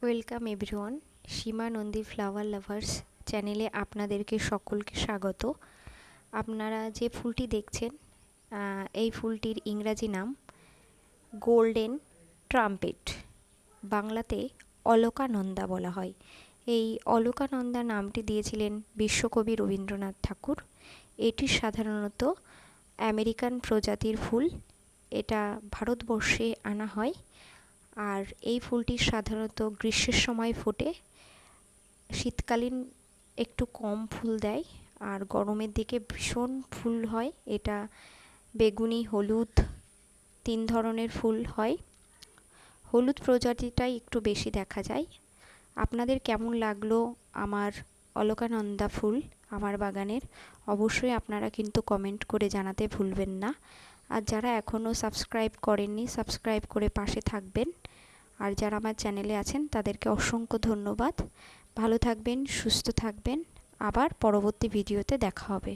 Welcome everyone, সীমা Nandi flower lovers চ্যানেলে আপনাদেরকে সকলকে স্বাগত। আপনারা যে ফুলটি দেখছেন, এই ফুলটির ইংরাজি নাম গোল্ডেন ট্রাম্পেট, বাংলাতে অলকানন্দা বলা হয়। এই অলকানন্দা নামটি দিয়েছিলেন বিশ্বকবি রবীন্দ্রনাথ ঠাকুর। এটি সাধারণত আমেরিকান প্রজাতির ফুল। এটা ভারতবর্ষে আনা হয়। আর এই ফুলটি সাধারণত গ্রীষ্মের সময় ফোটে, শীতকালীন একটু কম ফুল দেয়, আর গরমের দিকে ভীষণ ফুল হয়। এটা বেগুনি, হলুদ, 3 ধরনের ফুল হয়। হলুদ প্রজাতিটাই একটু বেশি দেখা যায়। আপনাদের কেমন লাগলো আমার অলকানন্দা ফুল আমার বাগানের, অবশ্যই আপনারা কিন্তু কমেন্ট করে জানাতে ভুলবেন না। আর যারা এখনও সাবস্ক্রাইব করেননি, সাবস্ক্রাইব করে পাশে থাকবেন। আর যারা আমার চ্যানেলে আছেন তাদেরকে অসংখ্য ধন্যবাদ। ভালো থাকবেন, সুস্থ থাকবেন। আবার পরবর্তী ভিডিওতে দেখা হবে।